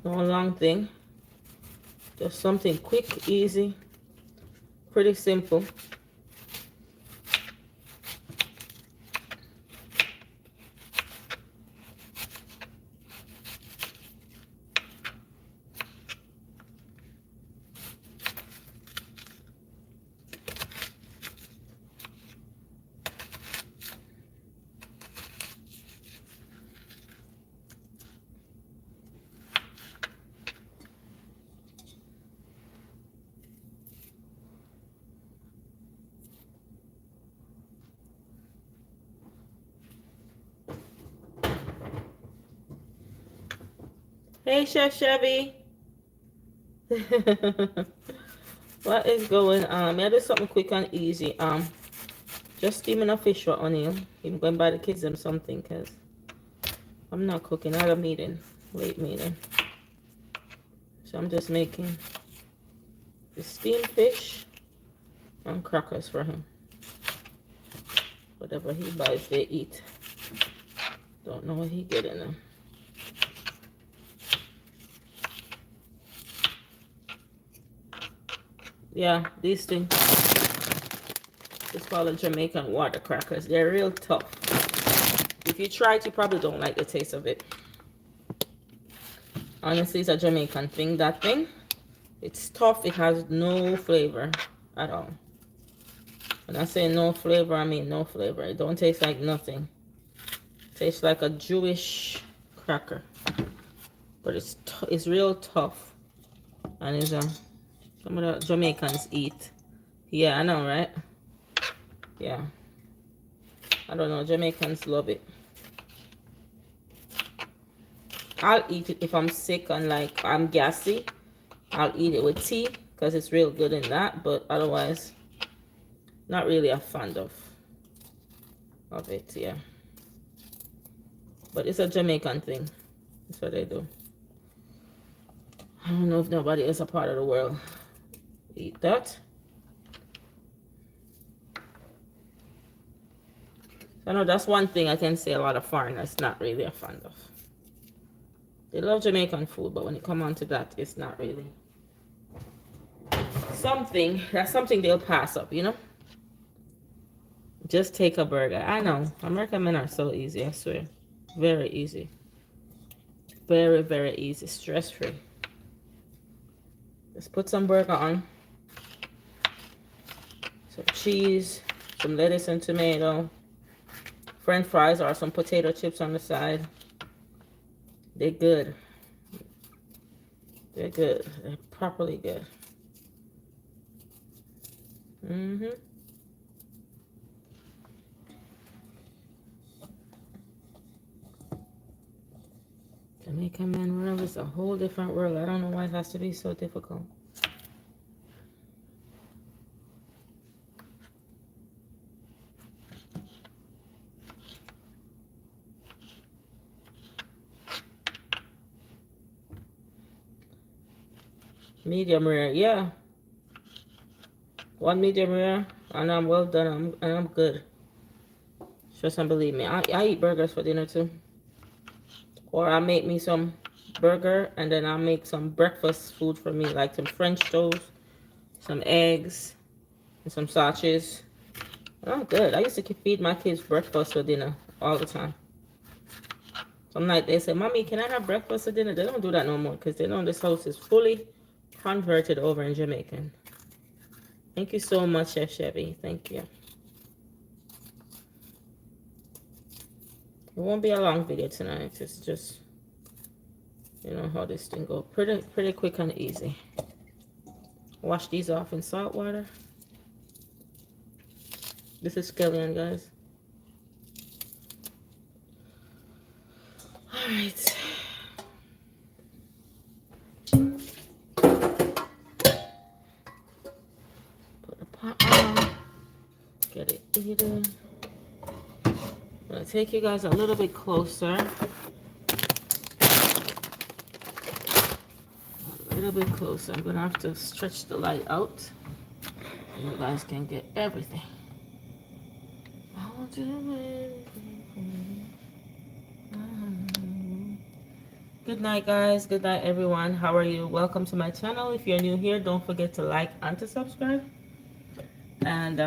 No long thing. Just something quick, easy, pretty simple. Hey, Chef Chevy. What is going on? May I do something quick and easy? Just steaming a fish for onion. I'm going to buy the kids them something because I'm not cooking. I had a meeting, late meeting. So I'm just making the steamed fish and crackers for him. Whatever he buys, they eat. Don't know what he getting them. Yeah, these things. It's called Jamaican water crackers. They're real tough. If you try it, you probably don't like the taste of it. Honestly, it's a Jamaican thing, that thing. It's tough. It has no flavor at all. When I say no flavor, I mean no flavor. It don't taste like nothing. It tastes like a Jewish cracker. But it's real tough. And it's some of the Jamaicans eat. Yeah, I know, right? Yeah. I don't know. Jamaicans love it. I'll eat it if I'm sick and like I'm gassy. I'll eat it with tea because it's real good in that. But otherwise, not really a fan of it. Yeah. But it's a Jamaican thing. That's what they do. I don't know if nobody else a part of the world eat that. I know that's one thing I can say a lot of foreigners not really a fan of. They love Jamaican food, but when it comes on to that, it's not really something. That's something they'll pass up, you know? Just take a burger. I know. American men are so easy, I swear. Very easy. Very, very easy. Stress-free. Just put some burger on. Some cheese. Some lettuce and tomato. French fries or some potato chips on the side. They're good. They're good. They're properly good. Jamaican man world is a whole different world. I don't know why it has to be so difficult. Medium rare, yeah. One medium rare, and I'm well done. I'm good. Trust and believe me. I eat burgers for dinner too. Or I make me some burger and then I make some breakfast food for me, like some French toast, some eggs, and some sausages. I'm good. I used to feed my kids breakfast for dinner all the time. Some night they say, "Mommy, can I have breakfast for dinner?" They don't do that no more because they know this house is fully converted over in Jamaican. Thank you so much, Chef Chevy. Thank you. It won't be a long video tonight. It's just, you know how this thing go. Pretty quick and easy. Wash these off in salt water. This is scallion, guys. All right. Put the pot on. Get it heated. I'm gonna take you guys a little bit closer. A little bit closer. I'm gonna have to stretch the light out so you guys can get everything. Good night, guys. Good night, everyone. How are you? Welcome to my channel. If you're new here, don't forget to like and to subscribe. And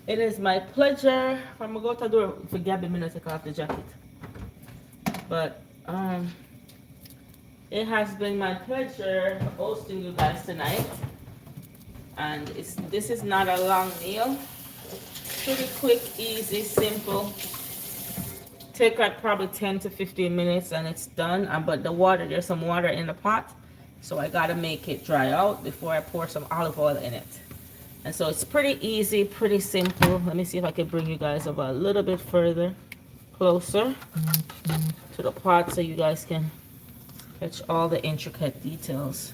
it is my pleasure. I'm gonna go to the door for Gabby minute to take off the jacket. But it has been my pleasure hosting you guys tonight. And this is not a long meal. Pretty quick, easy, simple. Take like probably 10 to 15 minutes and it's done. But the water, there's some water in the pot, so I gotta make it dry out before I pour some olive oil in it. And so it's pretty easy, pretty simple. Let me see if I can bring you guys over a little bit further, closer to the pot so you guys can catch all the intricate details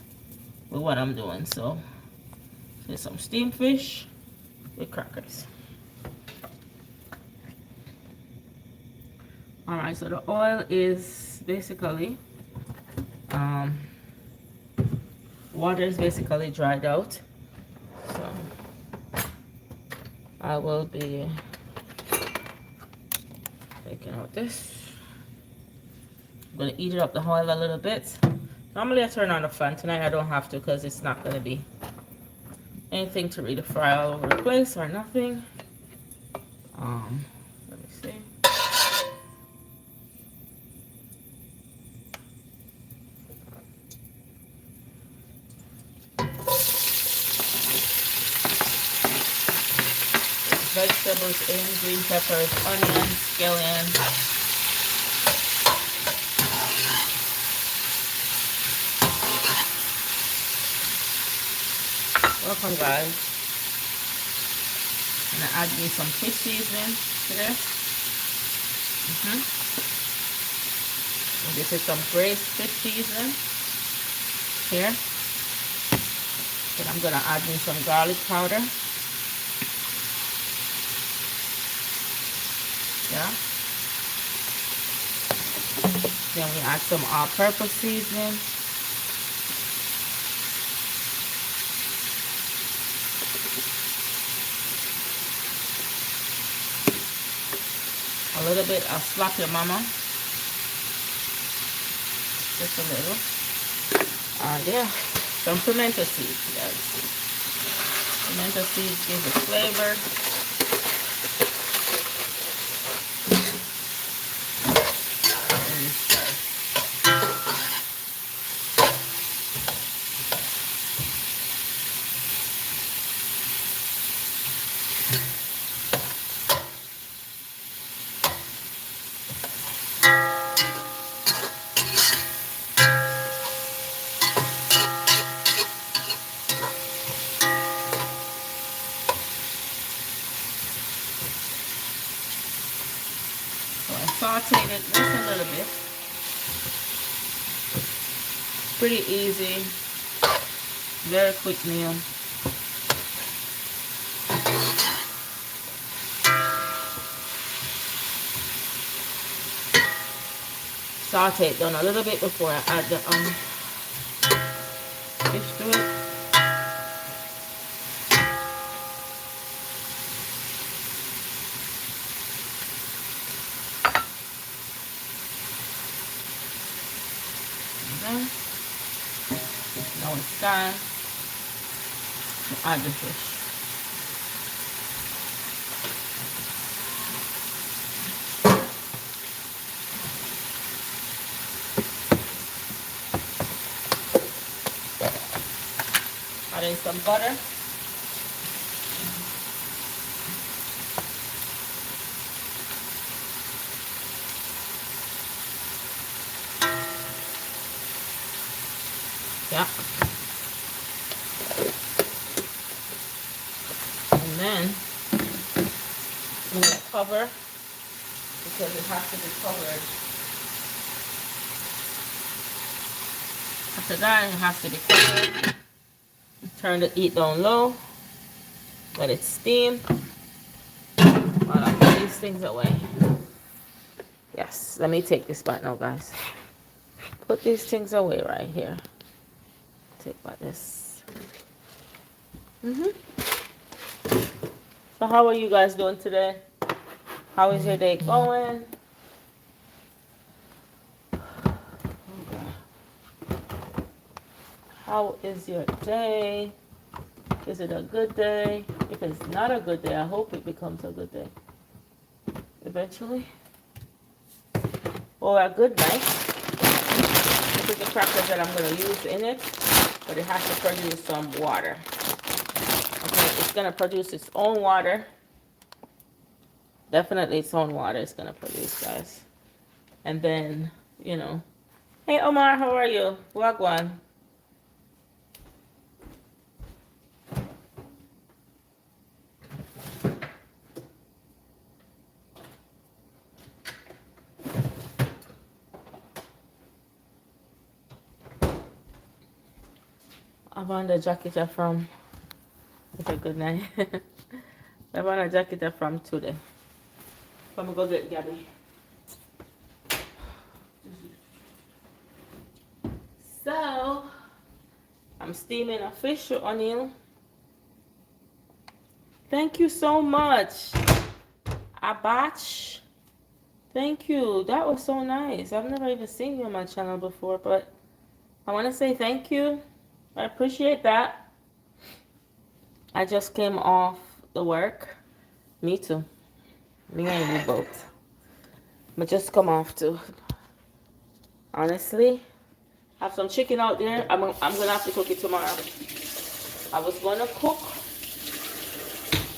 with what I'm doing. So there's some steamed fish with crackers. Alright, so the oil is basically, water is basically dried out. So I will be taking out this. I'm going to eat it up the oil a little bit. Normally I turn on the fan. Tonight I don't have to because it's not going to be anything to really fry all over the place or nothing. Let me see. Vegetables in, green peppers, onions, scallion. Welcome, guys. I'm gonna add me some fish seasoning to this. And this is some braised fish seasoning here. Then I'm gonna add me some garlic powder. Yeah. Then we add some all-purpose seasoning. A little bit of slap your mama. Just a little. And yeah, some pimento seeds, guys. Pimento seeds give it flavor. Sauteed it just a little bit. Pretty easy, very quick meal. Saute it down a little bit before I add the fish to it. Now it's time to add the fish. Add in some butter. Yeah. And then I'm going to cover because it has to be covered. After that, it has to be covered. Turn the heat down low. Let it steam. While I put these things away. Yes, let me take this back now, guys. Put these things away right here. Take like this. So how are you guys doing today? How is your day going? How is your day? Is it a good day? If it's not a good day, I hope it becomes a good day eventually. Or a good night. This is the crackers that I'm going to use in it, but it has to produce some water. Okay, it's going to produce its own water. Definitely its own water it's going to produce, guys. And then, you know. Hey, Omar, how are you? Wagwan. I found a jacket from. Okay, good night. I found a jacket from today. I'm gonna go get Gabby. So, I'm steaming a fish with onion. Thank you so much, Abach. Thank you. That was so nice. I've never even seen you on my channel before, but I want to say thank you. I appreciate that. I just came off the work. Me too. Me and you both. But just come off too. Honestly, have some chicken out there. I'm gonna have to cook it tomorrow. I was gonna cook,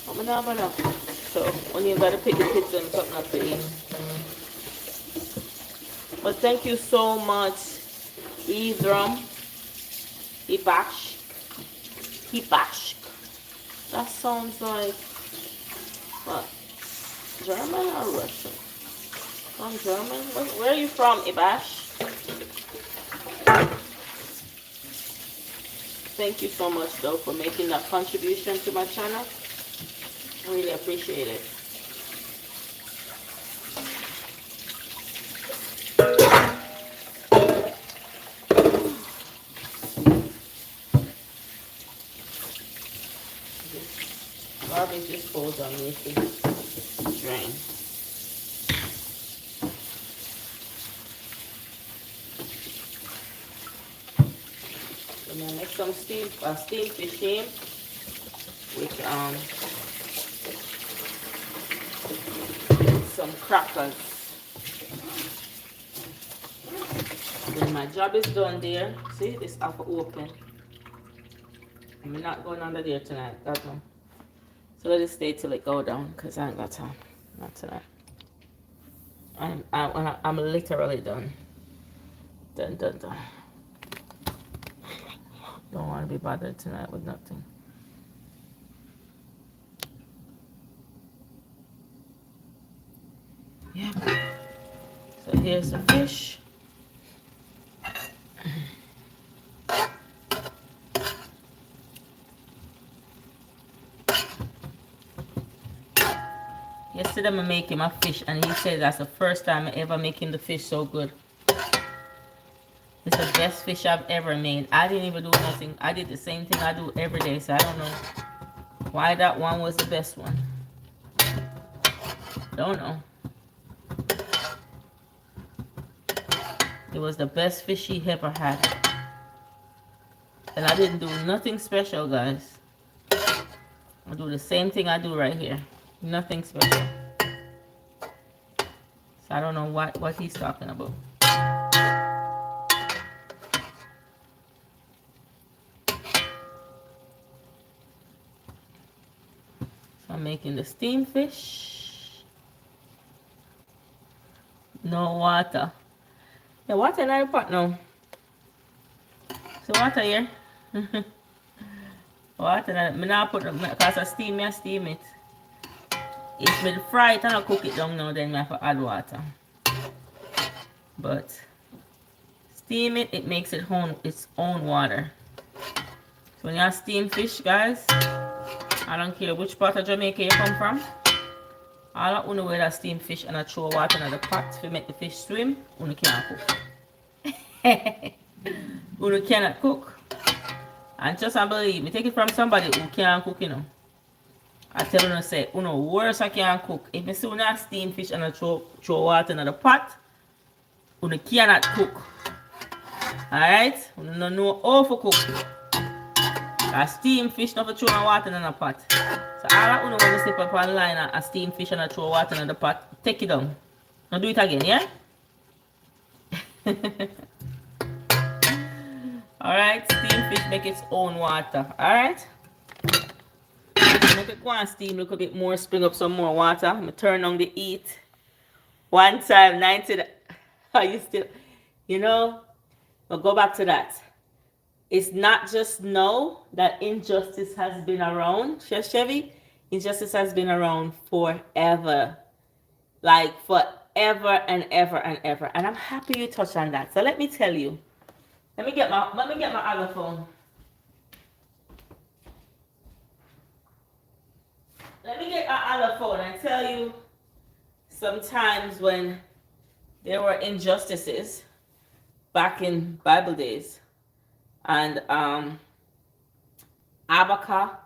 but I'm not gonna. So when you gotta pick the kids and something up to eat. But thank you so much, Idram, Ibash, Ibash. That sounds like what? German or Russian? From German? Where are you from, Ibash? Thank you so much, though, for making that contribution to my channel. I really appreciate it. Garbage just falls on me to drain. I'm gonna make some steamed fishing with some crackers. When my job is done there, see this half open. I'm not going under there tonight, that one. So let it stay till it go down, cause I ain't got time. Not tonight. I'm literally done. Done. Don't want to be bothered tonight with nothing. Yeah. So here's the fish. Yesterday I make him a fish and he said that's the first time I ever make him the fish so good. It's the best fish I've ever made. I didn't even do nothing. I did the same thing I do every day, so I don't know why that one was the best one. Don't know. It was the best fish he ever had. And I didn't do nothing special, guys. I do the same thing I do right here. Nothing special. So I don't know what he's talking about. So I'm making the steamed fish. No water. The water in the pot now. So water here. Water in it. I now put it because I steam it. If I fry it and I cook it down now, then I have to add water. But steam it, it makes its own water. So when you steam fish, guys, I don't care which part of Jamaica you come from. All I know where that steam fish and I throw water in the pot to make the fish swim, you can't cook. You cannot cook. And just believe me, take it from somebody who can't cook, you know. I tell you, say, worse I can't cook. If you see you steam fish and I throw water in the pot, you cannot cook. Alright? We don't know how to cook. A steam fish not to throw water in a pot. So all that when you step up online a steam fish and throw water in the pot, take it down. Now do it again, yeah? Alright, steam fish make its own water. Alright? Make it go and steam a little bit more, spring up some more water. I'm turn on the heat. One time, 90. Are you still, you know? I'll go back to that. It's not just know that injustice has been around, Chef Chevy. Injustice has been around forever. Like forever and ever and ever. And I'm happy you touched on that. So let me tell you. Let me get my other phone. Let me get my other phone and tell you sometimes when there were injustices back in Bible days. And Abaka,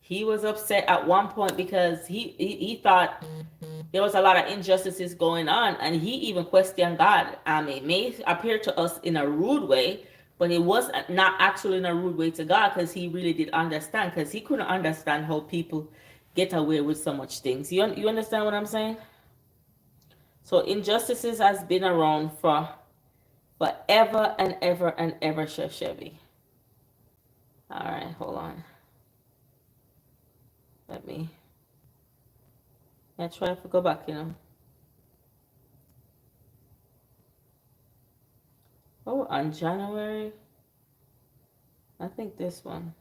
he was upset at one point because he thought there was a lot of injustices going on, and he even questioned God. It may appear to us in a rude way, but it was not actually in a rude way to God, because he really did understand, because he couldn't understand how people get away with so much things. You understand what I'm saying? So injustices has been around for forever and ever, Chef Chevy. All right, hold on. Let me. Try to go back, Oh, on January. I think this one.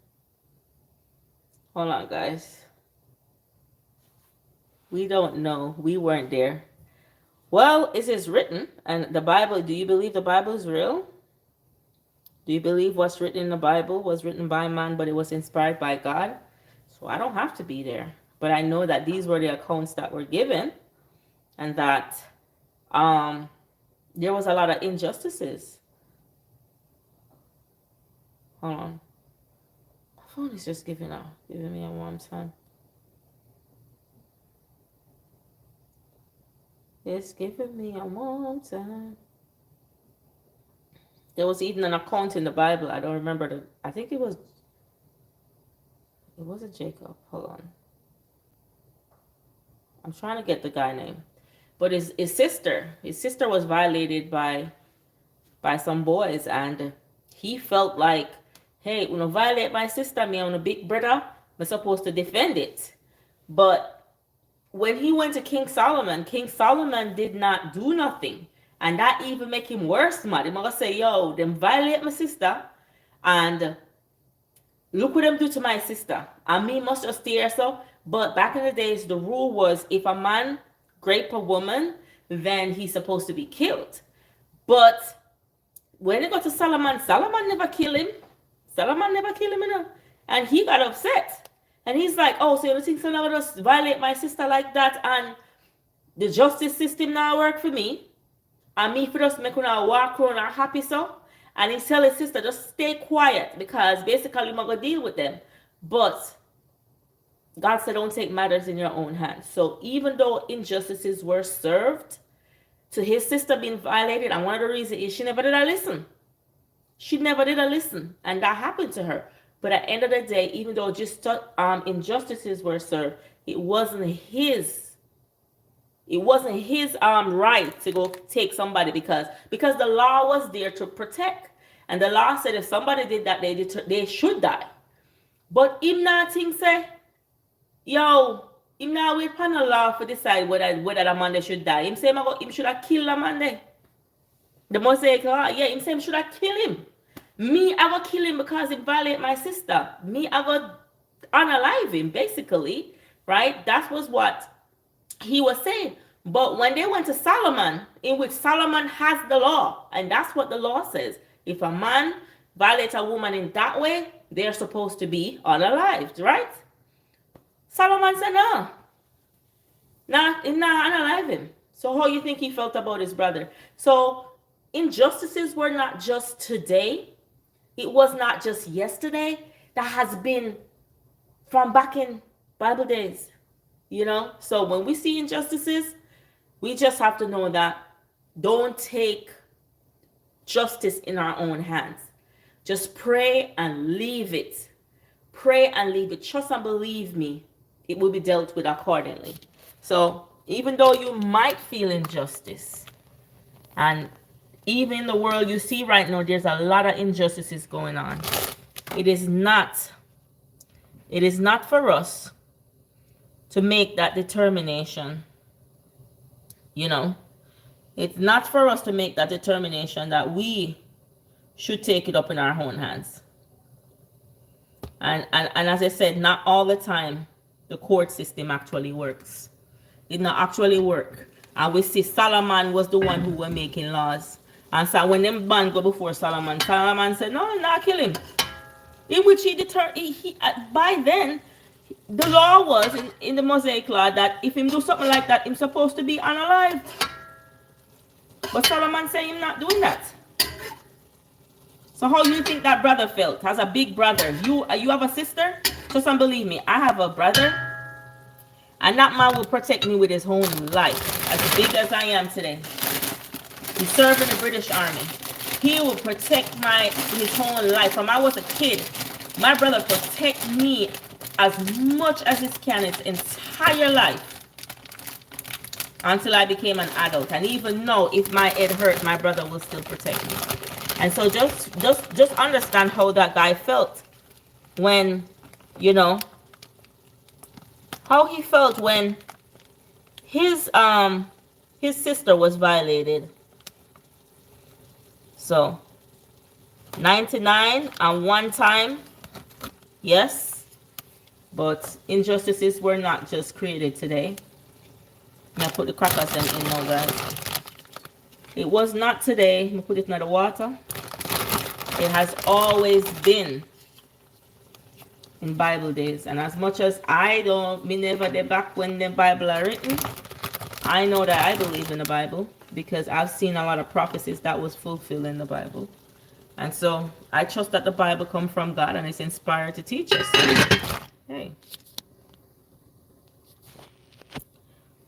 Hold on, guys. We don't know. We weren't there. Well, it is written, and the Bible, do you believe the Bible is real? Do you believe what's written in the Bible was written by man, but it was inspired by God? So I don't have to be there. But I know that these were the accounts that were given, and that there was a lot of injustices. Hold on. My phone is just giving me a warm time. It's giving me a warm time. There was even an account in the Bible. I don't remember I think it wasn't Jacob. Hold on. I'm trying to get the guy name. But his sister was violated by some boys, and he felt like, hey, when I violate my sister, I'm a big brother, I'm supposed to defend it. But when he went to King Solomon did not do nothing. And that even make him worse mad. He gonna say, yo, them violate my sister, and look what them do to my sister. And me must just stay so. But back in the days, the rule was if a man rape a woman, then he's supposed to be killed. But when it got to Solomon never killed him. And he got upset. And he's like, oh, so you think so now just violate my sister like that, and the justice system now work for me? And me for just make una walk around and happy so? And he tell his sister, just stay quiet, because basically I'm going to deal with them. But God said, don't take matters in your own hands. So even though injustices were served to his sister being violated, and one of the reasons is she never did listen. And that happened to her. But at the end of the day, even though just injustices were served, it wasn't his right to go take somebody, because the law was there to protect. And the law said if somebody did that, they should die. But him not think say, yo, him not wait for the law to decide whether the man they should die. Him say him should have killed the man there. The Mosaic law, yeah, him say him should have killed him. Me, I will kill him because he violated my sister. Me, I will unalive him, basically, right? That was what he was saying. But when they went to Solomon, in which Solomon has the law, and that's what the law says. If a man violates a woman in that way, they're supposed to be unalived, right? Solomon said, no. Him not unalive him. So how you think he felt about his brother? So injustices were not just today. It was not just yesterday. That has been from back in Bible days, So when we see injustices, we just have to know that don't take justice in our own hands. Just pray and leave it. Pray and leave it. Trust and believe me, it will be dealt with accordingly. So even though you might feel injustice, and even in the world you see right now, there's a lot of injustices going on. It is not for us to make that determination. You know, it's not for us to make that determination that we should take it up in our own hands. And as I said, not all the time the court system actually works. It not actually work. And we see Solomon was the one who were making laws. And so when them man go before Solomon, Solomon said, no, not kill him. In which by then, the law was in the Mosaic law that if him do something like that, he's supposed to be unalived. But Solomon said him not doing that. So how do you think that brother felt? As a big brother, you have a sister? Just don't believe me. I have a brother, and that man will protect me with his whole life. As big as I am today, he served in the British Army. He will protect his whole life. From I was a kid, my brother protect me as much as he can his entire life until I became an adult. And even now, if my head hurt, my brother will still protect me. And so just understand how that guy felt when, you know, how he felt when his sister was violated. So 99 and one time, yes, but injustices were not just created today. Now put the crackers in now, guys. It was not today. I'm put it in the water. It has always been in Bible days. And as much as me never did back when the Bible are written, I know that I believe in the Bible because I've seen a lot of prophecies that was fulfilled in the Bible. And so I trust that the Bible come from God and it's inspired to teach us. Hey.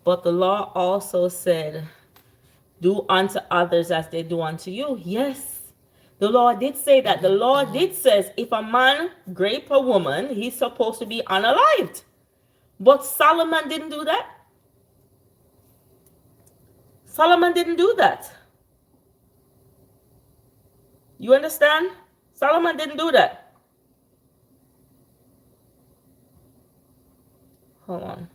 But the law also said, do unto others as they do unto you. Yes, the law did say that. The law did says if a man rape a woman, he's supposed to be unalived. But Solomon didn't do that. Solomon didn't do that. You understand? Solomon didn't do that. Hold on.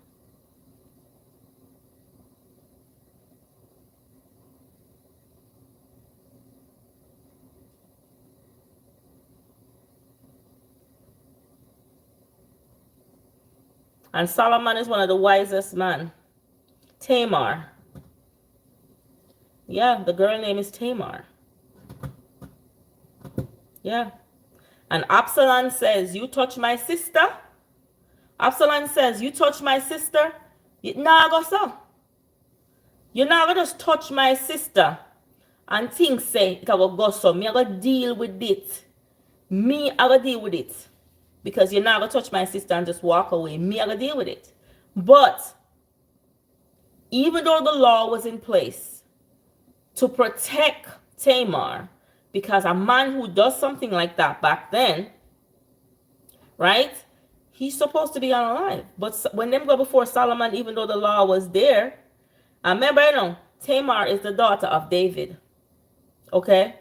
And Solomon is one of the wisest men. Tamar. Yeah, the girl name is Tamar. Yeah. And Absalom says, you touch my sister. Absalom says, you touch my sister. You not go so. You not gonna just touch my sister and think say it will go so. Me I go deal with it. Me I go deal with it. Because you're not going to touch my sister and just walk away. Me, I'm going to deal with it. But even though the law was in place to protect Tamar, because a man who does something like that back then, right, he's supposed to be unalive. But when them go before Solomon, even though the law was there, and remember, you know, Tamar is the daughter of David. Okay?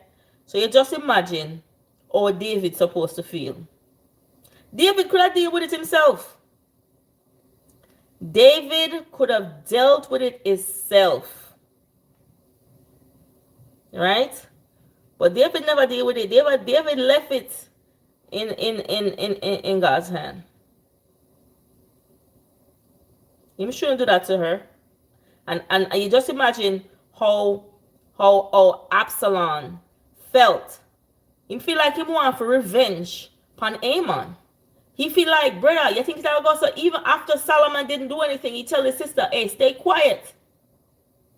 So you just imagine how David's supposed to feel. David could have dealt with it himself. David could have dealt with it himself. Right? But David never dealt with it. David left it in God's hand. You shouldn't do that to her. And you just imagine how Absalom felt. He feel like he want for revenge upon Amon. He feel like, brother, you think that will go? So even after Solomon didn't do anything, he tell his sister, hey, stay quiet.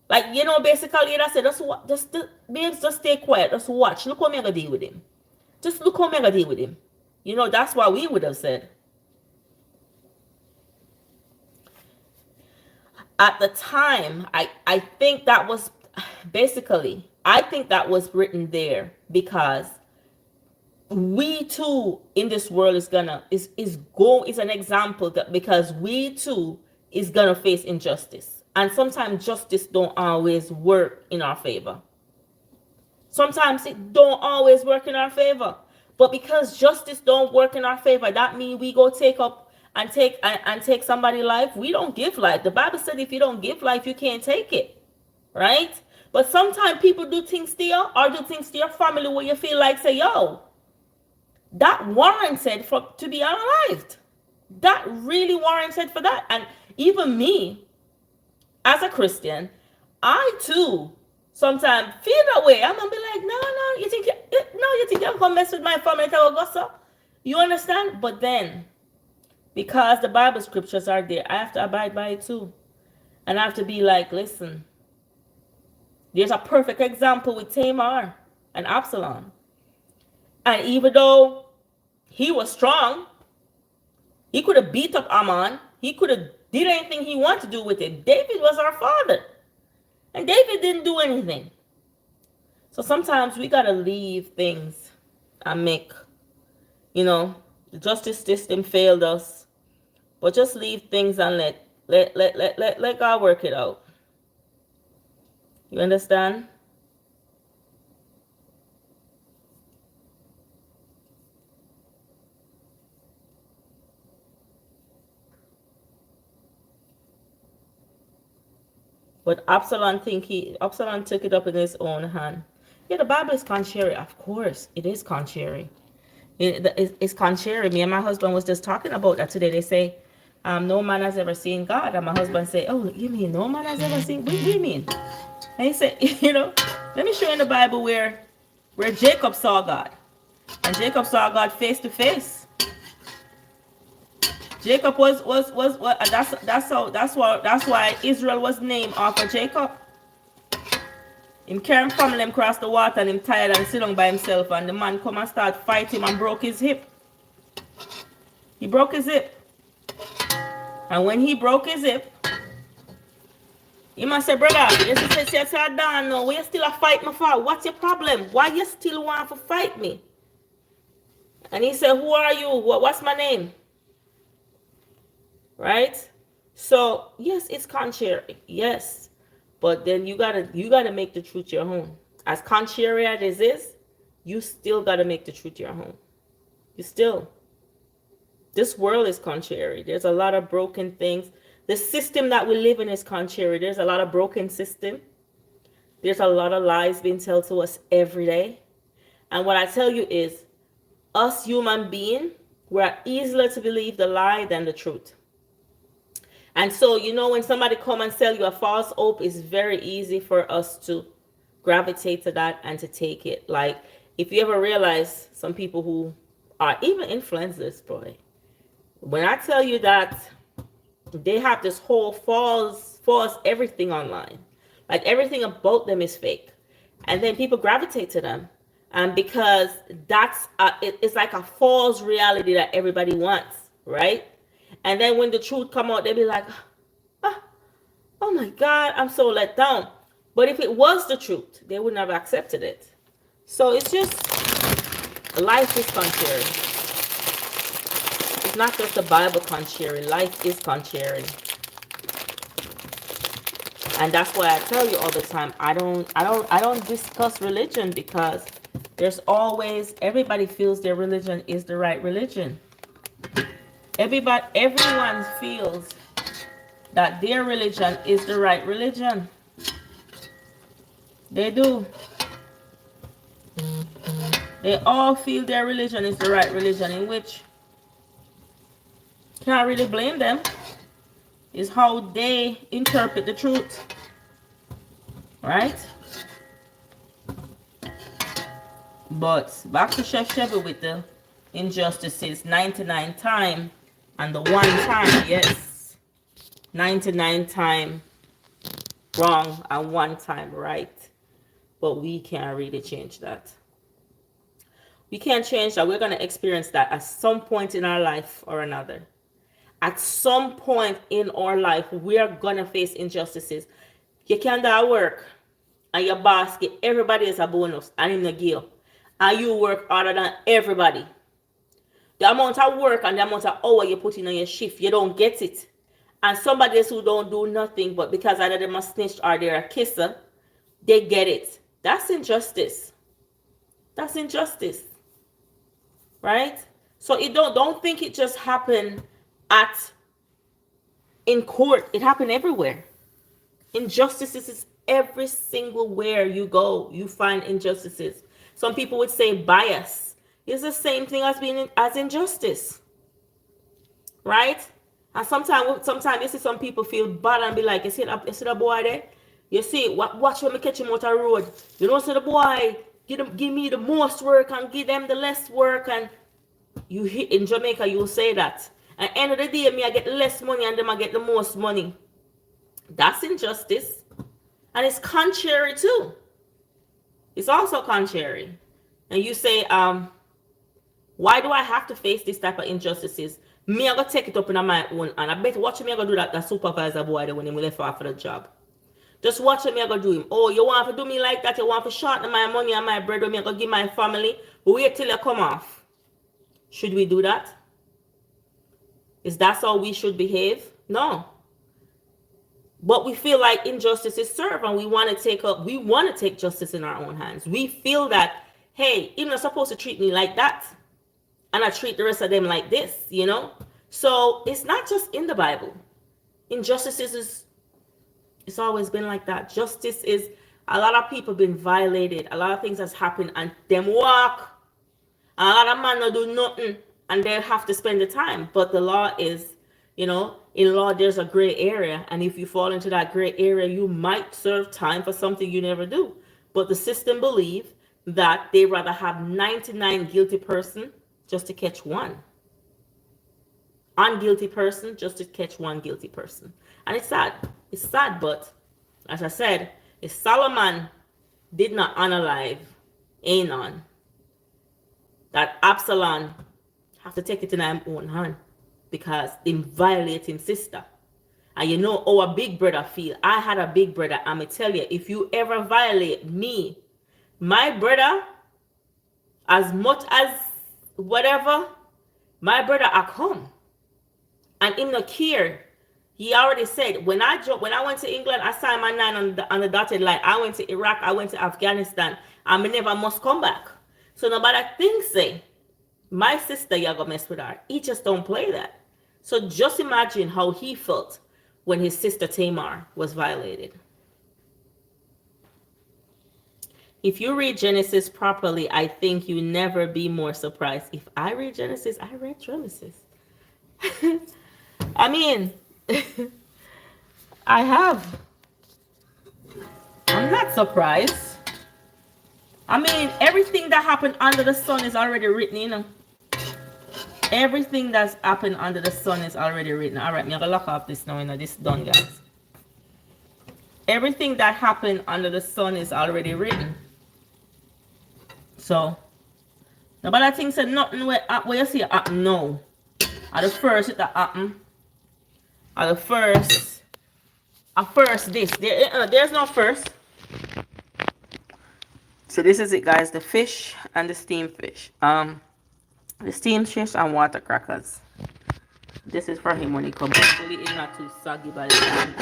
Like, you know, basically, that's it. Babes, just stay quiet. Just watch. Look how I'm going to deal with him. Just look how I'm going to deal with him. You know, that's what we would have said. At the time, I think that was basically I think that was written there because we too in this world is an example that because we too is gonna face injustice, and sometimes justice don't always work in our favor. Sometimes it don't always work in our favor, but because justice don't work in our favor, that means we go take up and take somebody's life. We don't give life. The Bible said if you don't give life, you can't take it, right? But sometimes people do things to you or do things to your family where you feel like say, yo, that warranted for to be unalived. That really warranted for that. And even me, as a Christian, I too sometimes feel that way. I'm gonna be like, no, you think you're gonna mess with my family? You understand? But then, because the Bible scriptures are there, I have to abide by it too, and I have to be like, listen. There's a perfect example with Tamar and Absalom. And even though he was strong, he could have beat up Ammon. He could have did anything he wanted to do with it. David was our father. And David didn't do anything. So sometimes we got to leave things and make, the justice system failed us. But just leave things and let God work it out. You understand? But Absalom took it up in his own hand. Yeah, the Bible is contrary. Of course, it is contrary. It's contrary. Me and my husband was just talking about that today. They say, no man has ever seen God. And my husband say, oh, you mean no man has ever seen? What do you mean? And he said, let me show you in the Bible where Jacob saw God. And Jacob saw God face to face. Jacob was that's why Israel was named after Jacob. Him carry him family him cross the water and him tired and sit down by himself, and the man come and start fight him and broke his hip. He broke his hip. And when he broke his hip, he must say, brother, you say, Dan, no, why you still a fight me for? What's your problem? Why you still want to fight me? And he said, who are you? What's my name? Right? So, yes, it's contrary. Yes. But then you gotta make the truth your own. As contrary as it is, you still gotta make the truth your own. This world is contrary. There's a lot of broken things. The system that we live in is contrary. There's a lot of broken system. There's a lot of lies being told to us every day. And what I tell you is, us human beings, we're easier to believe the lie than the truth. And so, when somebody come and sell you a false hope, it's very easy for us to gravitate to that and to take it. Like, if you ever realize some people who are even influencers, boy, when I tell you that they have this whole false everything online. Like everything about them is fake. And then people gravitate to them. And because it's like a false reality that everybody wants, right? And then when the truth come out, they'll be like, oh my God, I'm so let down. But if it was the truth, they wouldn't have accepted it. So it's just, life is contrary. It's not just the Bible contrary. Life is contrary. And that's why I tell you all the time, I don't discuss religion, because there's always, everybody feels their religion is the right religion. Everyone feels that their religion is the right religion. They do. They all feel their religion is the right religion, in which can't really blame them. Is how they interpret the truth. Right? But back to Chef Chevy with the injustices. 99 times and the one time, yes. 99 times wrong and one time right. But we can't really change that. We can't change that. We're going to experience that at some point in our life or another. At some point in our life, we are going to face injustices. You can't do work. and your boss give everybody as a bonus and him not give you, and you work harder than everybody, the amount of work and the amount of hour you put in on your shift, you don't get it. And somebody else who don't do nothing, but because either they're a snitch or they're a kisser, they get it. That's injustice. That's injustice. Right? So it don't think it just happened at in court. It happened everywhere. Injustices is every single where you go, you find injustices. Some people would say bias is the same thing as being as injustice. Right? And sometimes you see some people feel bad and be like, you see the boy there? You see, watch when me catch him out the road. You know, so the boy, give me the most work and give them the less work. And you in Jamaica, you say that. At the end of the day, me I get less money and them I get the most money. That's injustice. And it's contrary too. It's also contrary. And you say, why do I have to face this type of injustices? Me, I gotta take it up in my own, and I bet watch me, I gotta do that supervisor boy when he left off for the job. Just watch me, I gotta do him. Oh, you want to do me like that? You want to shorten my money and my bread when me, I gotta give my family? Wait till you come off. Should we do that? Is that how we should behave? No. But we feel like injustice is served, and we want to take justice in our own hands. We feel that, hey, you're not supposed to treat me like that, and I treat the rest of them like this, you know? So it's not just in the Bible. Injustices is, it's always been like that. Justice is, a lot of people been violated. A lot of things has happened and them walk. A lot of men don't do nothing and they have to spend the time. But the law is, you know, in law there's a gray area. And if you fall into that gray area, you might serve time for something you never do. But the system believe that they rather have 99 guilty person just to catch one unguilty person just to catch one guilty person. And it's sad. It's sad, but as I said, if Solomon did not unalive Anon, that Absalom have to take it in his own hand because him violate his sister. And you know how a big brother feel. I had a big brother. I'm going to tell you, if you ever violate me, my brother, as much as whatever, my brother I come. And him not care. He already said, when I went to England, I signed my name on the dotted line. I went to Iraq, I went to Afghanistan. I never must come back. So nobody thinks, say, my sister, you're going to mess with her. He just don't play that. So just imagine how he felt when his sister Tamar was violated. If you read Genesis properly, I think you never be more surprised. If I read Genesis, I read Genesis. I mean, I have. I'm not surprised. I mean, everything that happened under the sun is already written, you know. Everything that's happened under the sun is already written. All right, I'm gonna lock off this now. You know, this is done, guys. Everything that happened under the sun is already written. So, nobody thinks that nothing where you see happen now. At the first it happen. At the first, this. There's no first. So this is it, guys. The fish and the steamed fish. The steamed fish and water crackers. This is for him when he comes. Hopefully it's not too soggy by the time.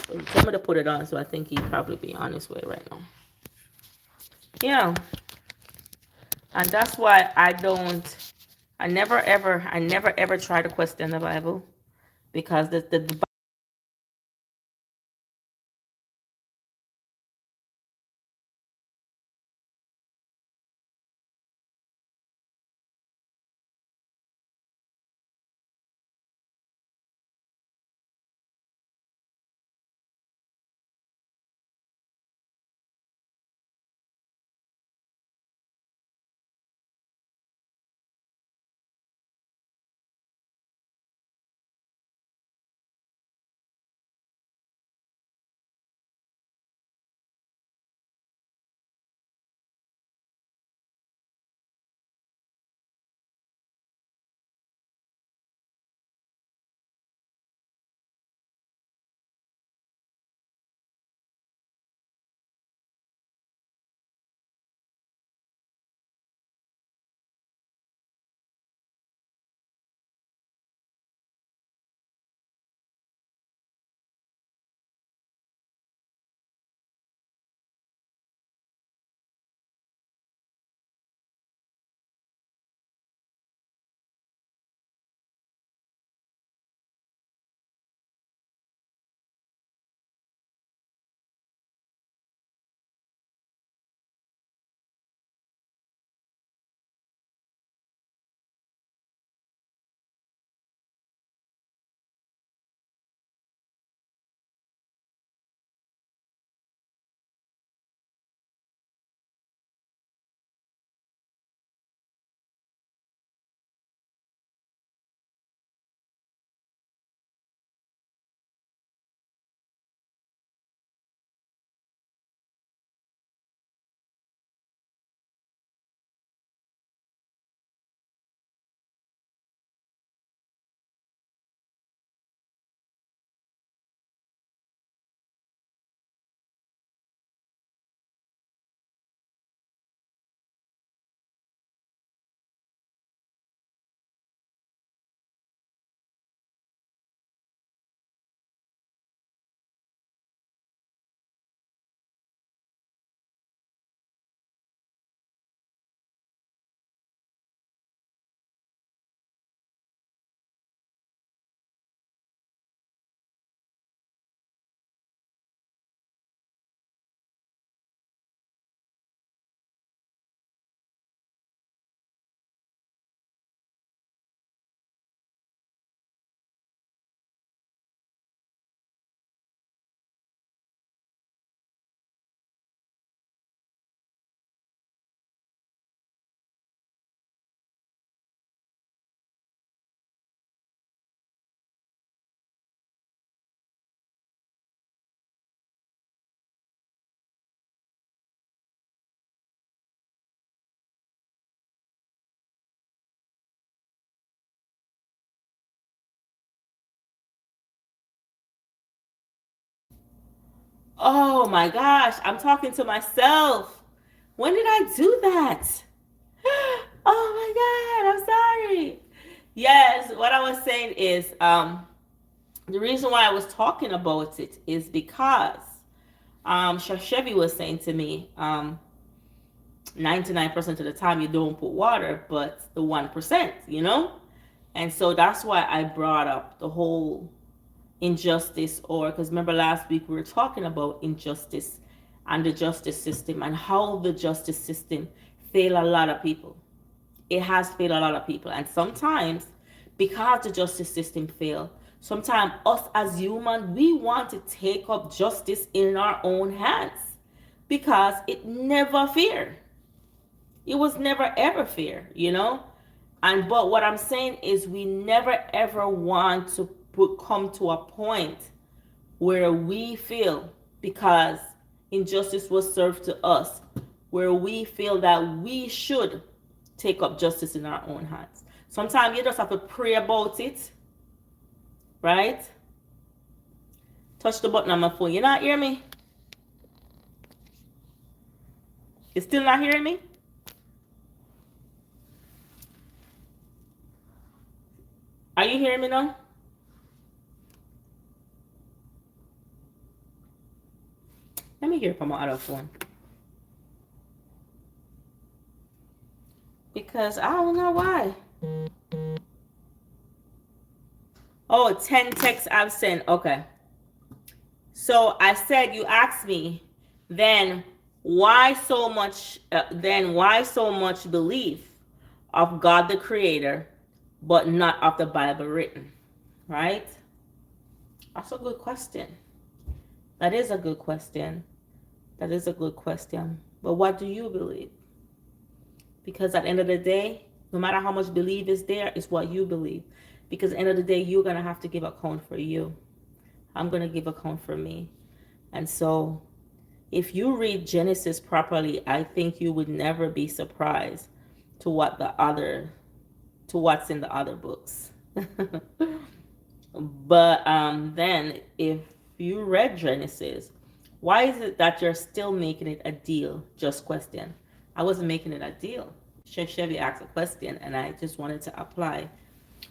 So he told me to put it on, so I think he'd probably be on his way right now. Yeah. And that's why I never ever try to question the Bible, because the Oh my gosh, I'm talking to myself. When did I do that? Oh my God, I'm sorry. Yes, what I was saying is the reason why I was talking about it is because Shashevi was saying to me 99% of the time you don't put water, but the 1%, you know? And so that's why I brought up the whole injustice, or because remember last week we were talking about injustice and the justice system and how the justice system fail a lot of people. It has failed a lot of people. And sometimes because the justice system fail, sometimes us as humans, we want to take up justice in our own hands because it never fair. It was never ever fair, you know? And but what I'm saying is we never ever want to come to a point where we feel because injustice was served to us, where we feel that we should take up justice in our own hands. Sometimes you just have to pray about it, right? Touch the button on my phone. You not hear me? You still not hearing me? Are you hearing me now? Let me hear from my other phone. Because I don't know why. Oh, 10 texts I've sent. Okay. So I said, you asked me, then why so much belief of God the Creator, but not of the Bible written, right? That's a good question. That is a good question. That is a good question. But what do you believe? Because at the end of the day, no matter how much belief is there, it's what you believe. Because at the end of the day, you're going to have to give account for you. I'm going to give account for me. And so if you read Genesis properly, I think you would never be surprised to what's in the other books. But then if you read Genesis, why is it that you're still making it a deal? Just question. I wasn't making it a deal. Chevy asked a question and I just wanted to apply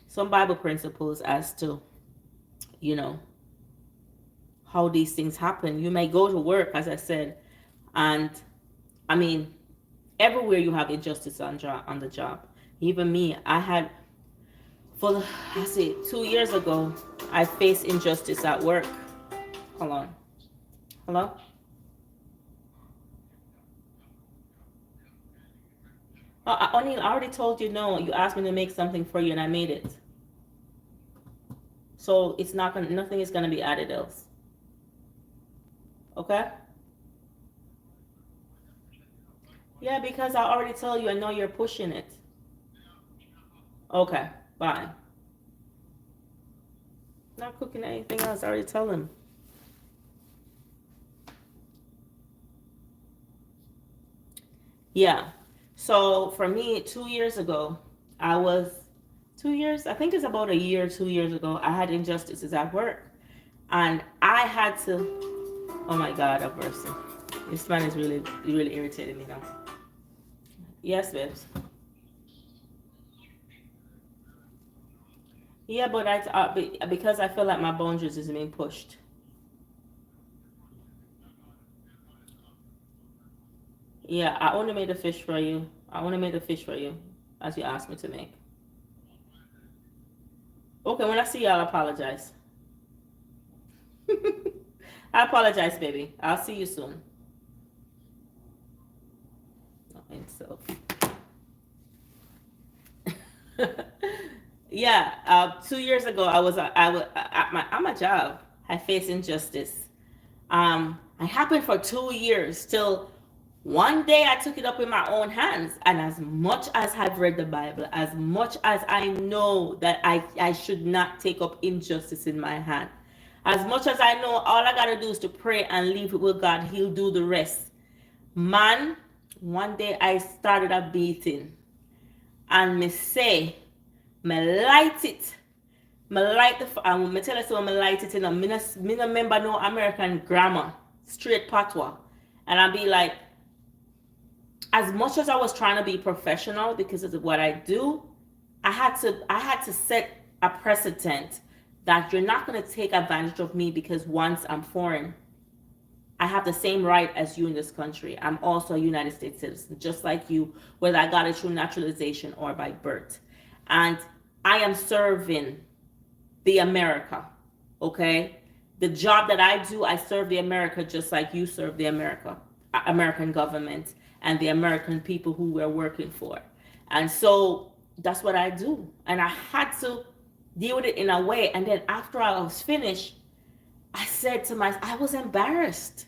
some Bible principles as to, you know, how these things happen. You may go to work, as I said, and I mean, everywhere you have injustice on the job. Even me, I had, 2 years ago, I faced injustice at work. Hold on. Hello? I already told you no. You asked me to make something for you and I made it. So it's not gonna, nothing is gonna be added else. Okay? Yeah, because I already told you, I know you're pushing it. Okay, bye. Not cooking anything else, I already told him. Yeah. So for me, 2 years ago, I think it's about a year, 2 years ago, I had injustices at work. And I had to, oh my God, have mercy. This man is really, really irritating me now. Yes, babes. Yeah, but because I feel like my boundaries is being pushed. Yeah, I only made a fish for you. I only made a fish for you, as you asked me to make. Okay, when I see you, I'll apologize. I apologize, baby. I'll see you soon. And so, yeah, 2 years ago, I was at my job. I faced injustice. It happened for 2 years till one day I took it up in my own hands. And as much as I've read the Bible, as much as I know that I should not take up injustice in my hand, as much as I know all I gotta do is to pray and leave it with God, He'll do the rest. Man, one day I started a beating and me say, me light it. Me light the, me tell you so me light it, you know, me no remember no American grammar. straight patois. And I'd be like, as much as I was trying to be professional because of what I do, I had to set a precedent that you're not going to take advantage of me because once I'm foreign, I have the same right as you in this country. I'm also a United States citizen, just like you, whether I got it through naturalization or by birth. And I am serving the America, okay? The job that I do, I serve the America just like you serve the American government and the American people who we're working for. And so that's what I do. And I had to deal with it in a way. And then after I was finished, I said to myself, I was embarrassed.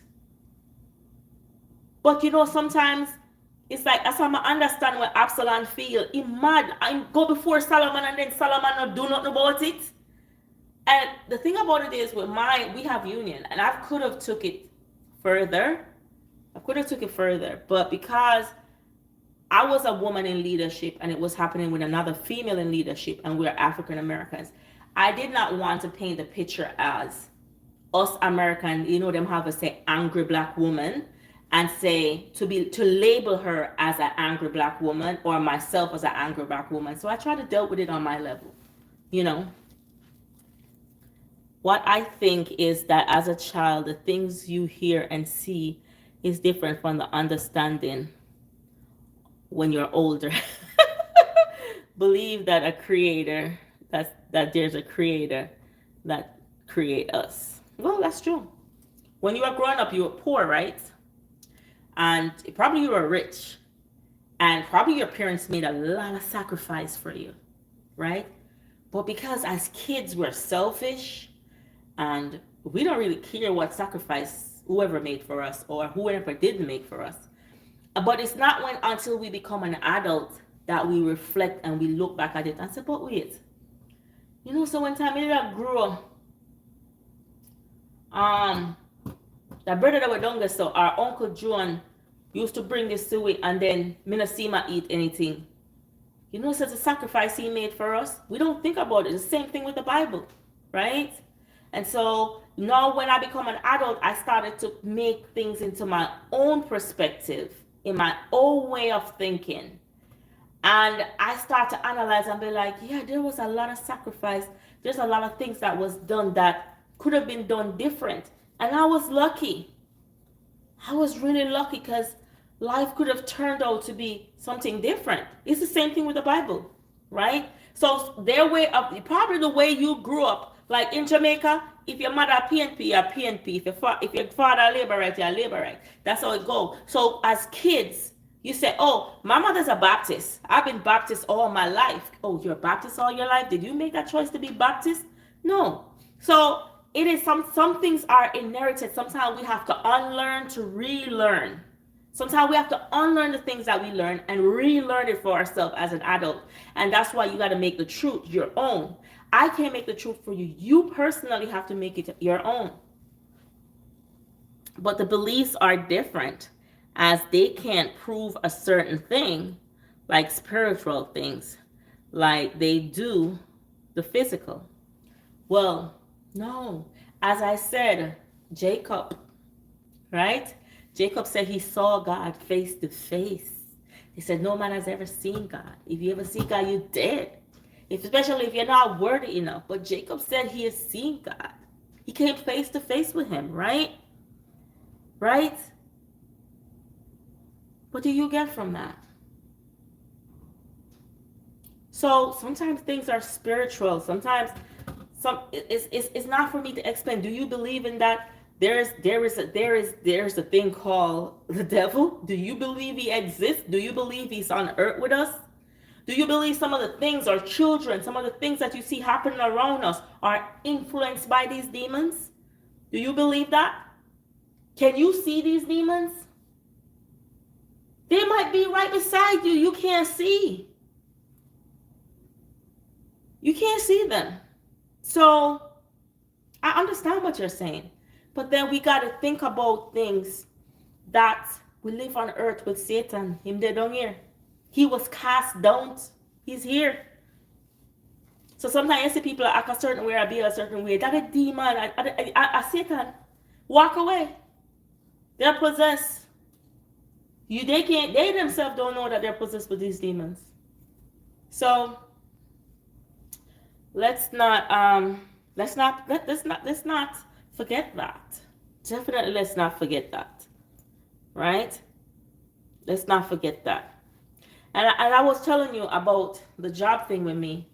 But you know, sometimes it's like, as I understand what Absalom feel, he mad. I go before Solomon and then Solomon not do nothing about it. And the thing about it is with we have union, and I could have took it further. But because I was a woman in leadership and it was happening with another female in leadership and we're African Americans, I did not want to paint the picture as us American, you know, them have a say angry black woman and say to label her as an angry black woman or myself as an angry black woman. So I try to deal with it on my level, you know. What I think is that as a child, the things you hear and see is different from the understanding when you're older. Believe that that there's a creator that create us. Well, that's true. When you were growing up, you were poor, right? And probably you were rich. And probably your parents made a lot of sacrifice for you, right? But because as kids we're selfish and we don't really care what sacrifice whoever made for us or whoever didn't make for us. But it's not until we become an adult that we reflect and we look back at it and say, but wait, you know, so one time I grew up, the brother that we don't get, so our Uncle John used to bring this to it and then me not see him eat anything. You know, such a sacrifice he made for us. We don't think about it. It's the same thing with the Bible, right? And so now when I become an adult, I started to make things into my own perspective, in my own way of thinking. And I start to analyze and be like, yeah, there was a lot of sacrifice. There's a lot of things that was done that could have been done different. And I was lucky. I was really lucky because life could have turned out to be something different. It's the same thing with the Bible, right? So their way of, probably the way you grew up, like in Jamaica, if your mother PNP, you're PNP. If your father labor right, you're labor right. That's how it goes. So as kids, you say, oh, my mother's a Baptist. I've been Baptist all my life. Oh, you're a Baptist all your life? Did you make that choice to be Baptist? No. So it is some things are inherited. Sometimes we have to unlearn to relearn. Sometimes we have to unlearn the things that we learn and relearn it for ourselves as an adult. And that's why you got to make the truth your own. I can't make the truth for you. You personally have to make it your own. But the beliefs are different, as they can't prove a certain thing, like spiritual things, like they do the physical. Well, no. As I said, Jacob, right? Jacob said he saw God face to face. He said, no man has ever seen God. If you ever see God, you're dead. Especially if you're not worthy enough. But Jacob said he has seen God. He came face to face with him, right? Right? What do you get from that? So sometimes things are spiritual. Sometimes it's not for me to explain. Do you believe in that? There's a thing called the devil. Do you believe he exists? Do you believe he's on earth with us? Do you believe some of the things, our children, some of the things that you see happening around us are influenced by these demons? Do you believe that? Can you see these demons? They might be right beside you. You can't see. You can't see them. So I understand what you're saying. But then we got to think about things that we live on earth with Satan. Him dead down here. He was cast down. He's here. So sometimes you see people act a certain way or be a certain way. That a demon, a Satan. Walk away. They're possessed. They themselves don't know that they're possessed with these demons. So let's not forget that. Definitely let's not forget that. Right? Let's not forget that. And I was telling you about the job thing with me.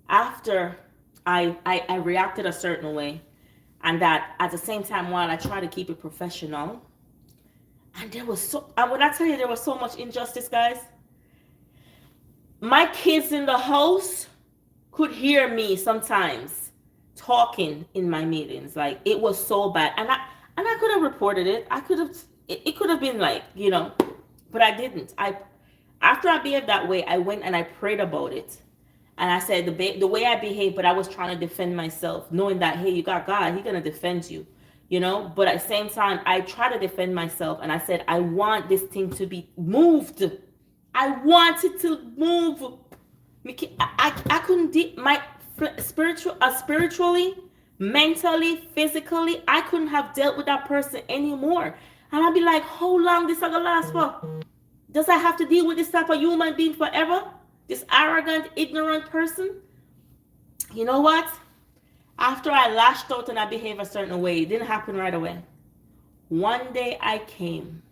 After I reacted a certain way, and that at the same time, while I try to keep it professional, and there was when I tell you there was so much injustice, guys, my kids in the house could hear me sometimes talking in my meetings. Like, it was so bad, and I could have reported it. I could have. It could have been like, but I didn't. After I behaved that way, I went and I prayed about it. And I said the way I behaved, but I was trying to defend myself, knowing that, hey, you got God, He's gonna defend you, But at the same time, I try to defend myself, and I said, I want this thing to be moved. I want it to move. I couldn't my spiritually, mentally, physically, I couldn't have dealt with that person anymore. And I'd be like, how long this gonna last for? Does I have to deal with this type of human being forever? This arrogant, ignorant person? You know what? After I lashed out and I behaved a certain way, it didn't happen right away. One day I came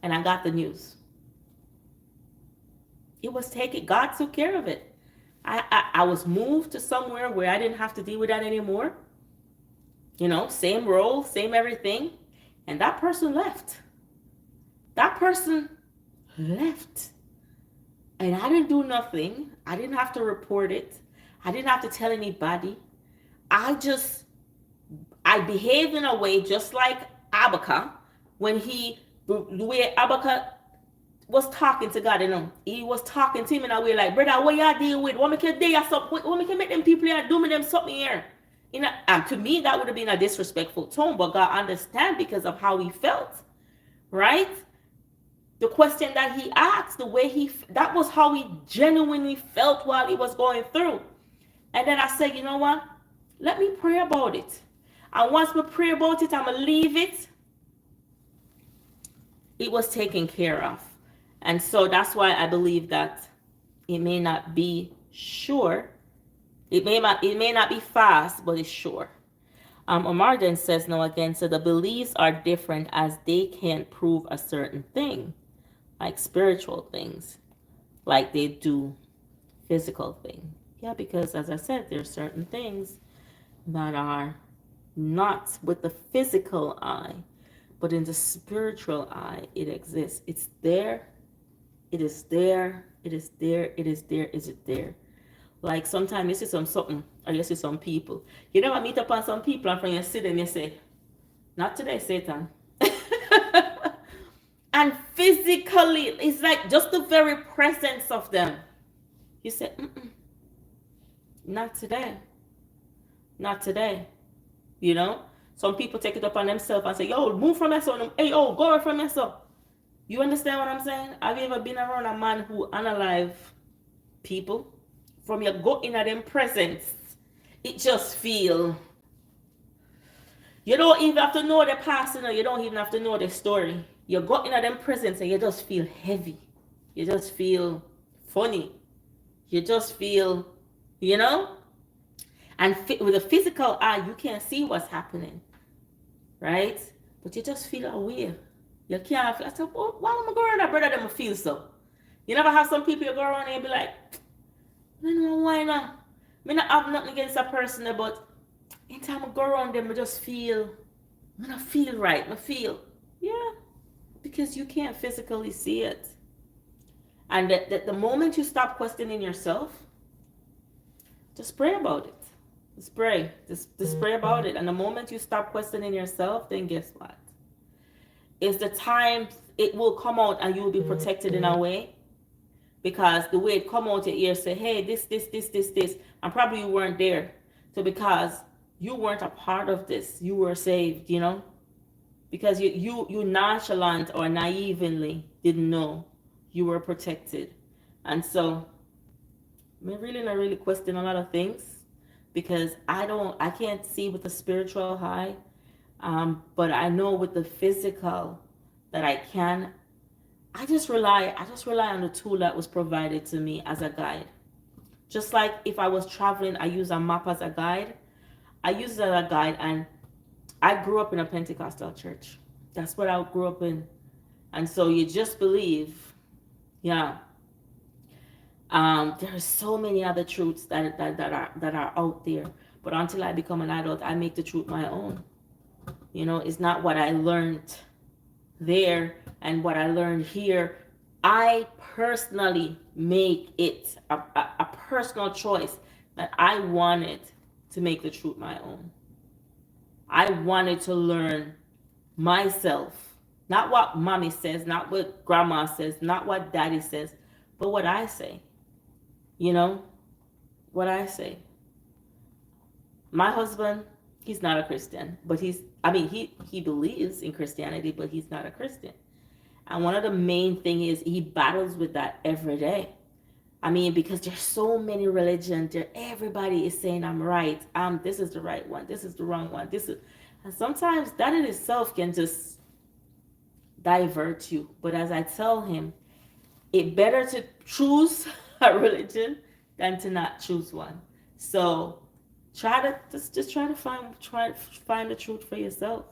and I got the news. It was taken. God took care of it. I was moved to somewhere where I didn't have to deal with that anymore. Same role, same everything. And that person left. That person left. And I didn't do nothing. I didn't have to report it. I didn't have to tell anybody. I behaved in a way just like Abaka, the way Abaka was talking to God, He was talking to him in a way like, brother, what you deal with? What make you do something? What make you make them people here do me them something here? And to me, that would have been a disrespectful tone, but God understand because of how he felt, right? The question that he asked, that was how he genuinely felt while he was going through. And then I said, you know what? Let me pray about it. And once we pray about it, I'm going to leave it. It was taken care of. And so that's why I believe that it may not be sure. It may not be fast, but it's sure. Omar then says, no, again, so the beliefs are different as they can't prove a certain thing. Like spiritual things, like they do physical things. Yeah, because as I said, there's certain things that are not with the physical eye, but in the spiritual eye, it exists. It's there. It is there. It is there. It is there. Is it there? Like sometimes you see something, or you see some people. You never meet up on some people, and from you see them, you say, not today, Satan. And physically, it's like just the very presence of them. You say, not today. Not today. Some people take it upon themselves and say, yo, move from yourself. Hey, yo, go away from yourself. You understand what I'm saying? Have you ever been around a man who unalive people? From your go in at them presence, it just feel. You don't even have to know the past, you don't even have to know the story. You go in at them presence and you just feel heavy. You just feel funny. You just feel, and with a physical eye, you can't see what's happening, right? But you just feel aware. You can't feel. I said, well, why am I going around, brother? Them feel so. You never have some people you go around and you be like, I don't know why not. I not have nothing against a person, but anytime I go around them, I just feel, I don't feel right. I feel, yeah, because you can't physically see it. And the moment you stop questioning yourself, just pray about it. Just pray. Just pray about it. And the moment you stop questioning yourself, then guess what? It's the time it will come out and you will be protected in a way. Because the way it come out your ear say, hey, this, and probably you weren't there. So because you weren't a part of this, you were saved, because you nonchalant or naively didn't know you were protected. And so I really question a lot of things because I can't see with the spiritual eye. But I know with the physical that I just rely on the tool that was provided to me as a guide. Just like if I was traveling, I use a map as a guide. I use it as a guide, and I grew up in a Pentecostal church. That's what I grew up in. And so you just believe, yeah. There are so many other truths that are out there. But until I become an adult, I make the truth my own. It's not what I learned there and what I learned here. I personally make it a personal choice that I wanted to make the truth my own. I wanted to learn myself, not what mommy says, not what grandma says, not what daddy says, but what I say. What I say. My husband, he's not a Christian, but he believes in Christianity, but he's not a Christian. And one of the main things is he battles with that every day. Because there's so many religions, everybody is saying I'm right. This is the right one. This is the wrong one. And sometimes that in itself can just divert you. But as I tell him, it's better to choose a religion than to not choose one. So try to find the truth for yourself.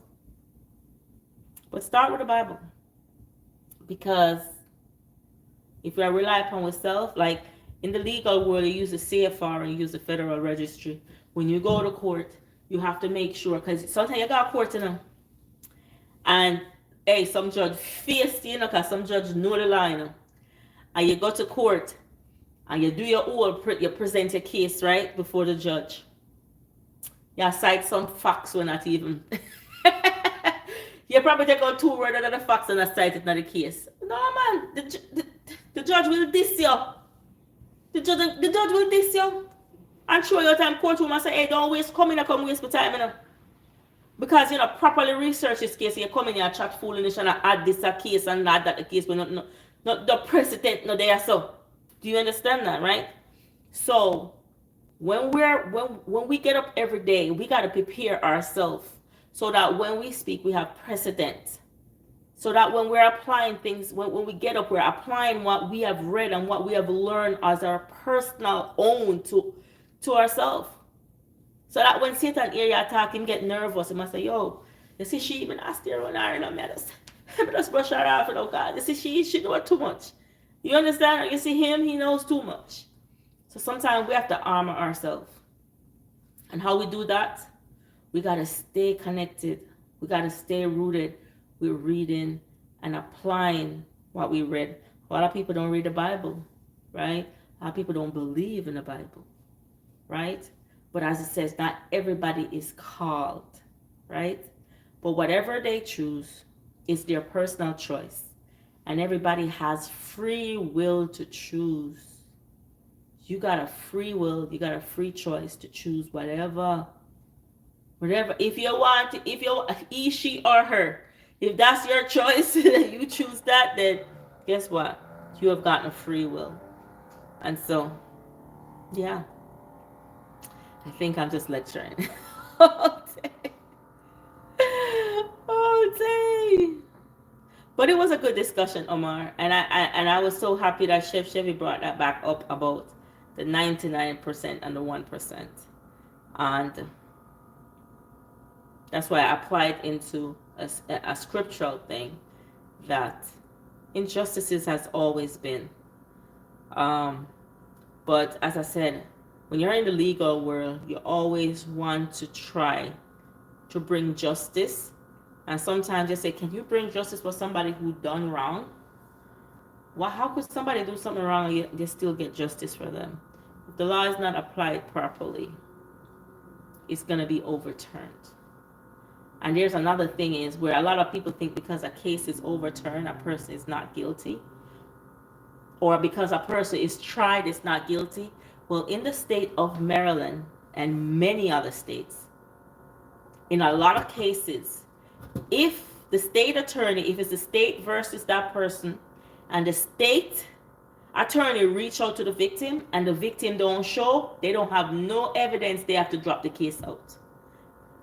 But start with the Bible. Because if I rely upon myself, like in the legal world, you use the CFR and you use the Federal Registry. When you go to court, you have to make sure, because sometimes you got court, and hey, some judge face you, because some judge know the law, and you go to court, and you do your own, you present your case, right, before the judge. You cite some facts when not even. You probably take out 2 words out of the facts and cite it in the case. No, man, the judge will diss you. The judge will diss you. And show your time courtroom and say, hey, don't come waste my time, Because, properly research this case. You come in here and chat foolishness and add this a case and add that a case, but not the precedent no there. So, do you understand that, right? So, when we get up every day, we got to prepare ourselves so that when we speak, we have precedent. So that when we're applying things, when we get up, we're applying what we have read and what we have learned as our personal own to ourselves. So that when Satan hear you attack him, get nervous, he must say, yo, you see she even asked her on her, I just brush her off, God. You see she know too much. You understand? You see him, he knows too much. So sometimes we have to armor ourselves. And how we do that? We got to stay connected. We got to stay rooted. We're reading and applying what we read. A lot of people don't read the Bible, right? A lot of people don't believe in the Bible, right? But as it says, not everybody is called, right? But whatever they choose is their personal choice. And everybody has free will to choose. You got a free will, you got a free choice to choose whatever. If you want, if you're he, she, or her, if that's your choice, you choose that, then guess what? You have gotten a free will. And so, yeah. I think I'm just lecturing. All day. But it was a good discussion, Omar. And I was so happy that Chef Chevy brought that back up about the 99% and the 1%. And that's why I applied into a scriptural thing that injustices has always been. But as I said, when you're in the legal world, you always want to try to bring justice. And sometimes you say, can you bring justice for somebody who done wrong? Well, how could somebody do something wrong and you still get justice for them? If the law is not applied properly, it's going to be overturned. And there's another thing is where a lot of people think because a case is overturned, a person is not guilty. Or because a person is tried, is not guilty. Well, in the state of Maryland and many other states, in a lot of cases, if the state attorney, if it's the state versus that person, and the state attorney reach out to the victim and the victim don't show, they don't have no evidence, they have to drop the case out.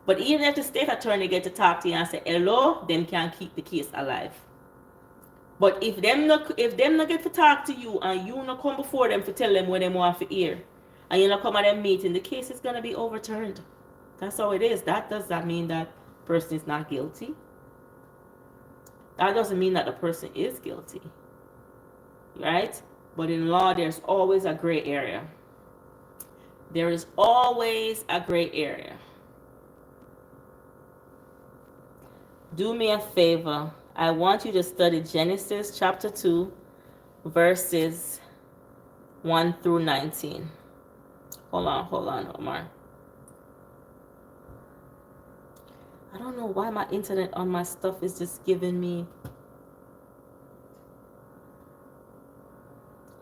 But even if the state attorney get to talk to you and say hello, them can keep the case alive. But if them not get to talk to you and you not come before them to tell them what they want to hear, and you not come at them meeting, the case is gonna be overturned. That's how it is. That does not mean that person is not guilty. That doesn't mean that the person is guilty, right? But in law, there's always a gray area. There is always a gray area. Do me a favor. I want you to study Genesis chapter 2, verses 1 through 19. Hold on, Omar. I don't know why my internet on my stuff is just giving me...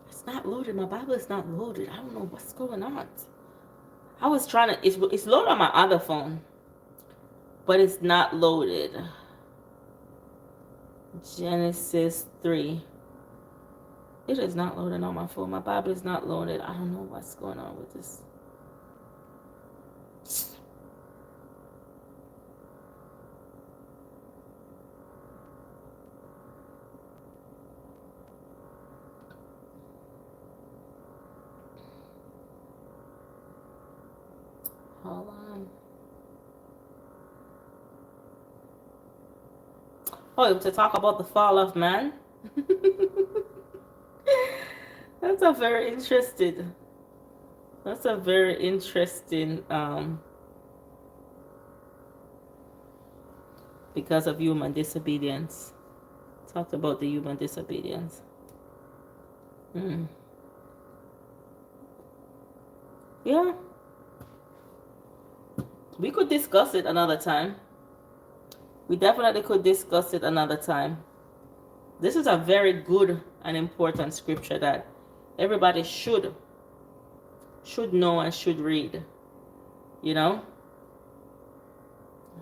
It's not loaded. My Bible is not loaded. I don't know what's going on. I was trying to... It's loaded on my other phone, but it's not loaded. Genesis 3. It is not loaded on my phone. My Bible is not loaded. I don't know what's going on with this. Hold on. Oh, to talk about the fall of man? That's a very interesting because of human disobedience. Talked about the human disobedience. Yeah. We could discuss it another time. We definitely could discuss it another time. This is a very good and important scripture that everybody should know and should read. You know?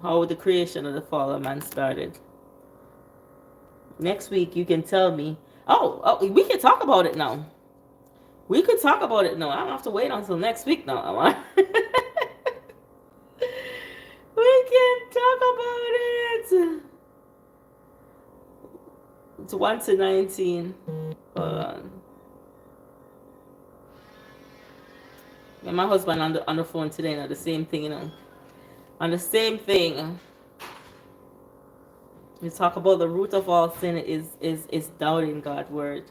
How the creation of the fall of man started. Next week you can tell me, oh, we can talk about it now. We could talk about it now. I don't have to wait until next week now. We can talk about it. It's 1 to 19. Hold on. And my husband on the phone today, the same thing, on the same thing. We talk about the root of all sin is doubting God's word.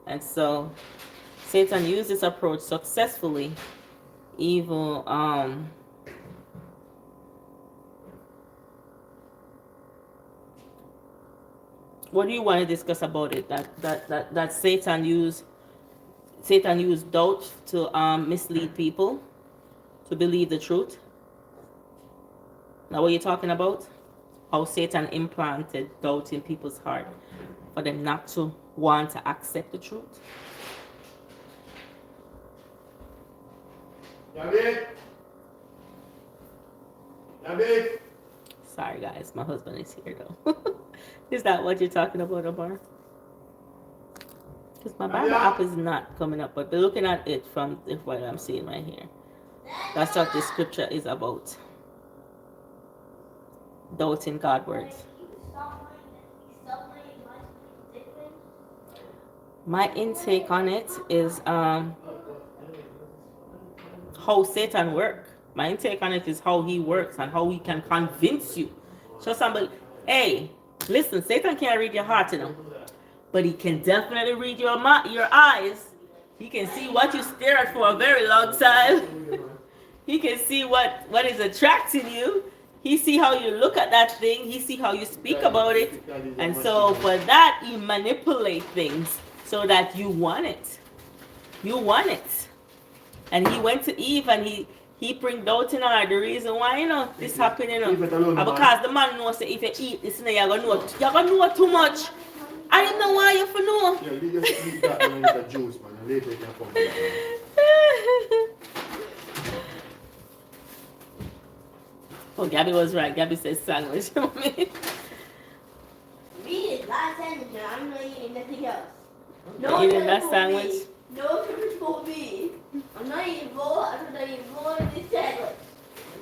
And so Satan used this approach successfully. Evil, what do you want to discuss about it? That Satan used doubt to mislead people to believe the truth. Now, what you're talking about? How Satan implanted doubt in people's heart for them not to want to accept the truth. David. Sorry, guys, my husband is here though. Is that what you're talking about, Omar? Because my Bible app is not coming up, but looking at it from what I'm seeing right here, that's what this scripture is about. Doubting God's words. My intake on it is how Satan works. My intake on it is how he works and how he can convince you. So somebody, hey, listen, Satan can't read your heart, but he can definitely read your eyes. He can see what you stare at for a very long time. He can see what is attracting you. He see how you look at that thing. He see how you speak about it. And so for that, he manipulates things so that you want it. You want it. And he went to Eve and he bring doubt in her. The reason why, this happened, because the man knows that if you eat this, you're going to know too much. I didn't know why you for know. Yeah, you just eat that and get a juice, man. And later you can come back. Oh, Gabby was right. Gabby says sandwich. Me is not sandwich. I'm not eating nothing else. No Eating that sandwich? Me. No pepper for me. I'm not eating bowl. I'm not eating bowl of this sandwich.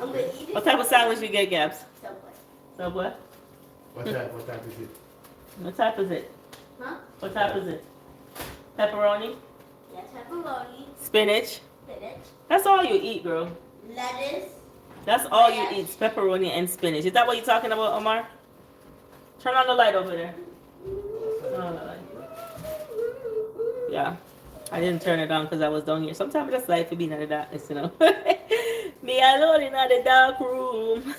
I'm gonna eat it. What type of sandwich you get, Gabs? Subway. Subway? What type is it? What type is it? Huh? What type is it? Pepperoni? Yes, pepperoni, Spinach? spinach, That's all you eat, girl. lettuce. That's all you eat, is pepperoni and spinach. Is that what you're talking about, Omar? Turn on the light over there. Turn on the light. Yeah. I didn't turn it on because I was down here. Sometimes I just like to be in the darkness, you know. Me alone in the dark room.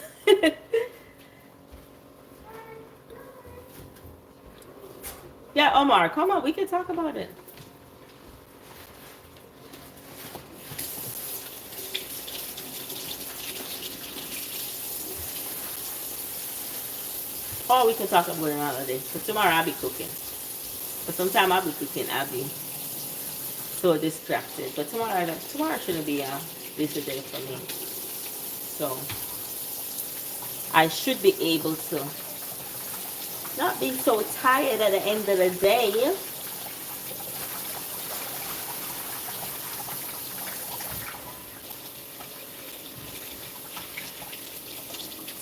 Yeah, Omar, come on. We can talk about it. Or we can talk about it another day. Because tomorrow I'll be cooking. But sometime I'll be cooking. I'll be so distracted. But tomorrow shouldn't be a busy day for me. So I should be able to not be so tired at the end of the day.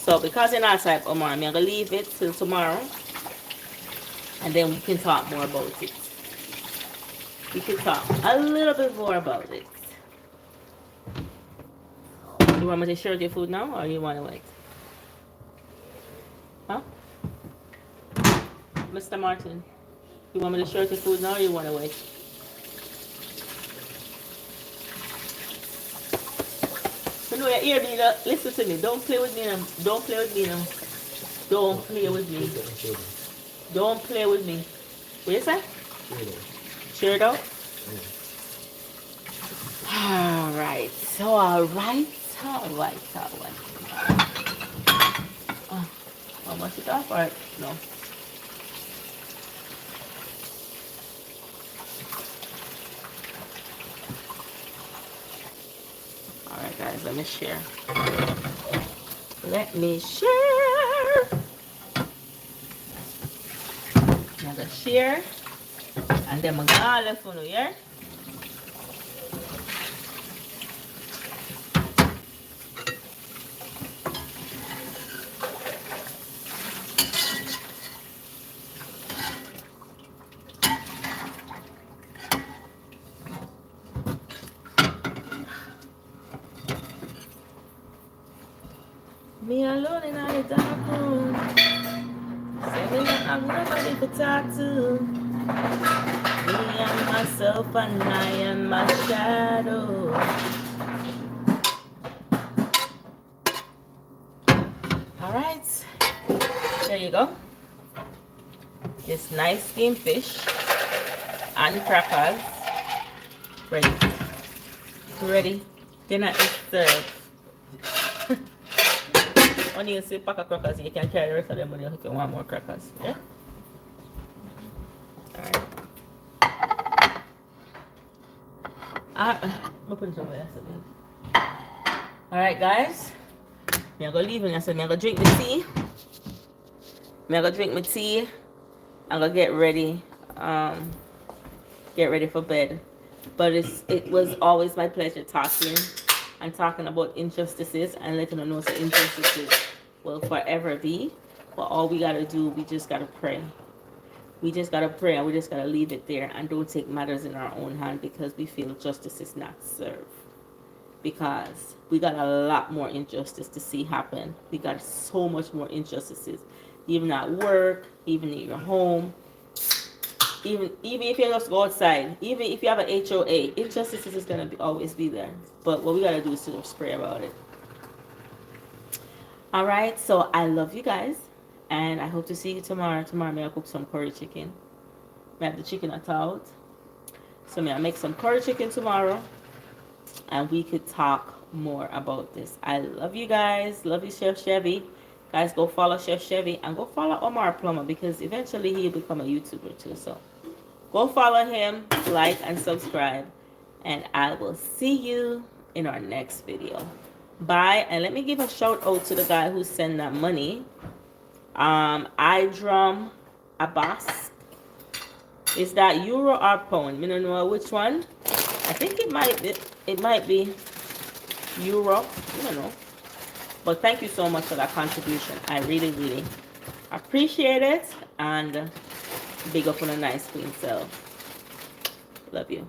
So because you're not type Omar, I'm gonna leave it till tomorrow, and then we can talk more about it. We can talk a little bit more about it. You want me to share your food now, or you want to wait? Huh? Mr. Martin, you want me to share your food now, or you want to wait? You know, your ear, listen to me. Don't play with me now. Don't play with me now. Don't play with me. Don't play with me. What you say? Share it out? Alright. Alright. Oh, how much it off? Alright. No. Alright guys, let me share. Let me share. I'm gonna share. And then I'm gonna left on here. Me alone in the dark room. Say me not have nobody to talk to. Me and myself and I am my shadow. Alright. There you go. This nice steamed fish and crackers. Ready. Ready. Dinner is served. When you see a pack of crackers, you can carry the rest of them with you if you want more crackers. Yeah? Alright. Alright, guys. I'm going to leave and I said, I'm going to drink the tea. I'm going to drink my tea. I'm going to get ready. Get ready for bed. But it was always my pleasure talking about injustices and letting them know that injustices will forever be. But all we gotta do, we just gotta pray. We just gotta pray and we just gotta leave it there and don't take matters in our own hand because we feel justice is not served. Because we got a lot more injustice to see happen. We got so much more injustices, even at work, even in your home. Even if you just go outside, even if you have an HOA, injustices is gonna always be there. But what we gotta do is to just pray about it. All right, so I love you guys, and I hope to see you tomorrow. Tomorrow, I'm gonna cook some curry chicken. I have the chicken out, so I'm gonna make some curry chicken tomorrow, and we could talk more about this. I love you guys. Love you, Chef Chevy. Guys, go follow Chef Chevy and go follow Omar Plummer because eventually he'll become a YouTuber too. So go follow him, like, and subscribe. And I will see you in our next video. Bye. And let me give a shout out to the guy who sent that money. iDrum Abbas. Is that euro or pound? I don't know which one. I think it might be euro. I don't know. But thank you so much for that contribution. I really, really appreciate it. And big up on a nice queen self. Love you.